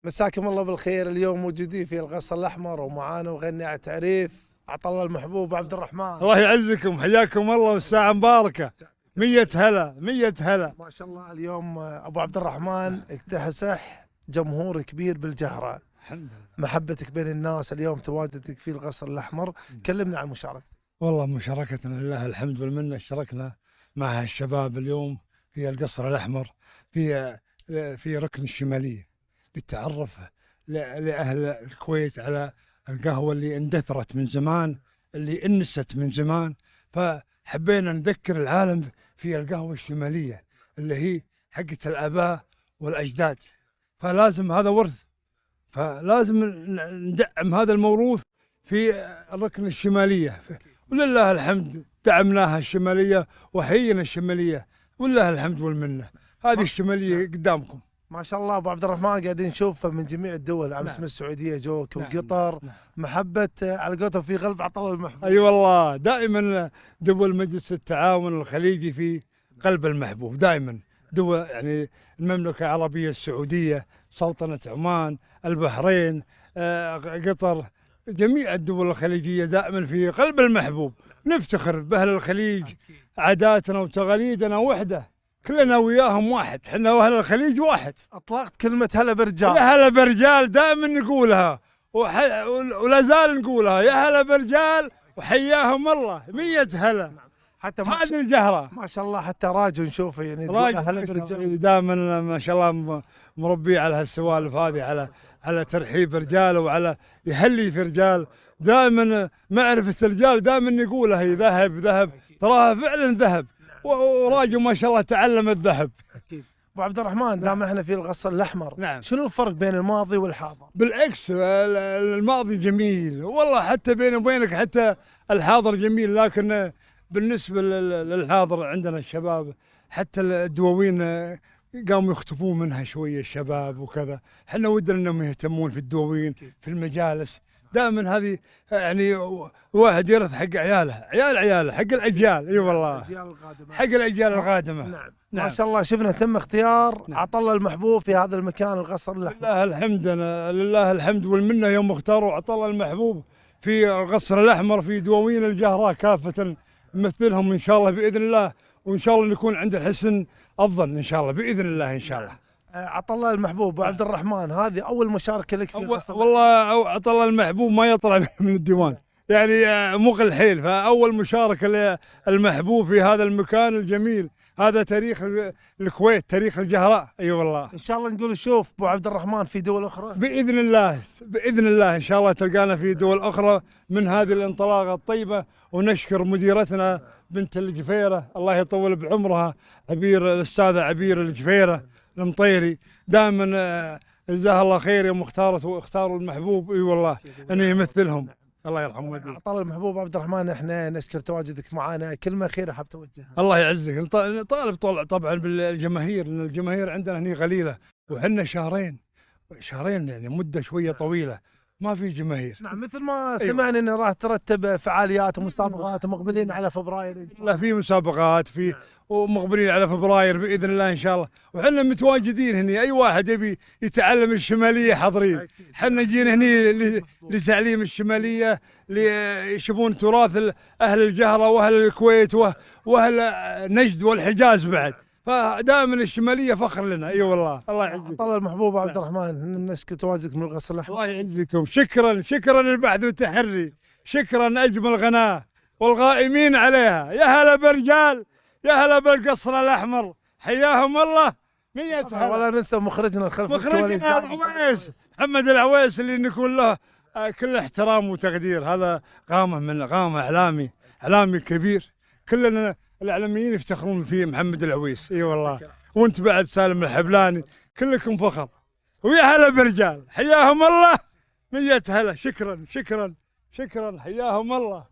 مساكم الله بالخير. اليوم موجودين في القصر الأحمر ومعانا وغني على تعريف عطله المحبوب عبد الرحمن. الله يعزكم، حياكم الله والساعة مباركة. 100 هلا 100 هلا. ما شاء الله اليوم أبو عبد الرحمن اكتسح جمهور كبير بالجهرة. الحمد لله. محبتك بين الناس اليوم، تواجدك في القصر الأحمر، كلمنا عن مشاركتك. والله مشاركتنا لله الحمد والمنة، اشتركنا مع الشباب اليوم في القصر الأحمر في ركن الشمالية للتعرف لأهل الكويت على القهوة اللي اندثرت من زمان، اللي انست من زمان، فحبينا نذكر العالم في القهوة الشمالية اللي هي حقت الآباء والأجداد، فلازم هذا ورث، فلازم ندعم هذا الموروث في الركن الشمالية. ولله الحمد دعمناها الشمالية وحيينا الشمالية، ولله الحمد والمنة. هذه الشمالية قدامكم. ما شاء الله أبو عبد الرحمن قاعدين نشوف من جميع الدول، أمس من السعودية جوك وقطر. محبة على قولتهم في قلب عطله المحبوب. أي والله، دائما دول مجلس التعاون الخليجي في قلب المحبوب، دائما دول يعني المملكة العربية السعودية، سلطنة عمان، البحرين، قطر، جميع الدول الخليجية دائما في قلب المحبوب. نفتخر بأهل الخليج، عاداتنا وتقاليدنا وحدة، كلنا وياهم واحد، احنا واهل الخليج واحد. اطلقت كلمة هلا برجال. يا هلا برجال دائما نقولها ولا زال نقولها، يا هلا برجال وحياهم الله 100 هلا. حتى هذه الجهرة ما شاء الله، حتى راجل نشوفه يعني تقول هلا برجال. دائما ما شاء الله مربي على هالسوالف هذه، على ترحيب رجال وعلى يهلي في رجال. دائما معرفة الرجال دائما نقولها، هي ذهب تراها فعلا ذهب، وراجل ما شاء الله تعلم الذهب. اكيد. ابو عبد الرحمن، دام احنا في القصر الاحمر، نعم، شنو الفرق بين الماضي والحاضر؟ بالعكس، الماضي جميل والله، حتى بيني وبينك حتى الحاضر جميل، لكن بالنسبه للحاضر عندنا الشباب حتى الدواوين قاموا يختفون منها شويه الشباب وكذا. احنا ودنا انهم يهتمون في الدواوين في المجالس دائما. هذه يعني واحد يرث حق عياله حق الاجيال. اي والله، حق الاجيال القادمه. نعم. ما شاء الله شفنا تم اختيار عطله المحبوب في هذا المكان القصر الاحمر. لله الحمد، لله الحمد والمنه، يوم اختاروا عطله المحبوب في القصر الاحمر في دواوين الجهراء كافه نمثلهم ان شاء الله باذن الله، وان شاء الله نكون عند الحسن الظن ان شاء الله باذن الله ان شاء الله. عطله المحبوب ابو عبد الرحمن، هذه اول مشاركه لك في القصر. والله عطله المحبوب ما يطلع من الديوان، يعني مغل حيل، فاول مشاركه للمحبوب في هذا المكان الجميل. هذا تاريخ الكويت، تاريخ الجهراء. اي أيوة والله، ان شاء الله نقول نشوف ابو عبد الرحمن في دول اخرى باذن الله، باذن الله ان شاء الله تلقانا في دول اخرى من هذه الانطلاقه الطيبه. ونشكر مديرتنا بنت الجفيره، الله يطول بعمرها، الاستاذه عبير الجفيره المطيري، دائما جزاها الله خير يوم اختاروا المحبوب. اي والله انه يمثلهم، الله يرحمه. عطله المحبوب عبد الرحمن، احنا نشكر تواجدك معنا، كلمه اخيره حاب توجهها. الله يعزك، نطالب طبعا بالجماهير، لان الجماهير عندنا هنا قليله، وحنا شهرين يعني مده شويه طويله ما في جماهير. نعم، مثل ما سمعنا ان راح ترتب فعاليات ومسابقات ومقبلين على فبراير. لا، في مسابقات ومقبلين على فبراير باذن الله ان شاء الله، وحنا متواجدين هنا. اي واحد يبي يتعلم الشماليه حاضرين، حنا جينا هنا لتعليم الشماليه، ليشوفون تراث اهل الجهره واهل الكويت واهل نجد والحجاز بعد، فدائما الشماليه فخر لنا. اي والله، الله يعزك. عطله المحبوب عبد الرحمن، نشكر تواجدك من القصر الاحمر. الله يعزكم، شكرا البحث والتحري، شكرا اجمل غناه والغائمين عليها. يا هلا برجال، يا هلا بالقصر الاحمر، حياهم الله 100 هلا. ولا ننسى مخرجنا الخلف الكواليس العويس، محمد العويس، اللي نكون له كل احترام وتقدير. هذا قامه اعلامي كبير، كلنا الاعلاميين يفتخرون فيه محمد العويس. اي والله، وانت بعد سالم الحبلاني، كلكم فخر. ويا هلا برجال، حياهم الله 100 هلا. شكرا حياهم الله.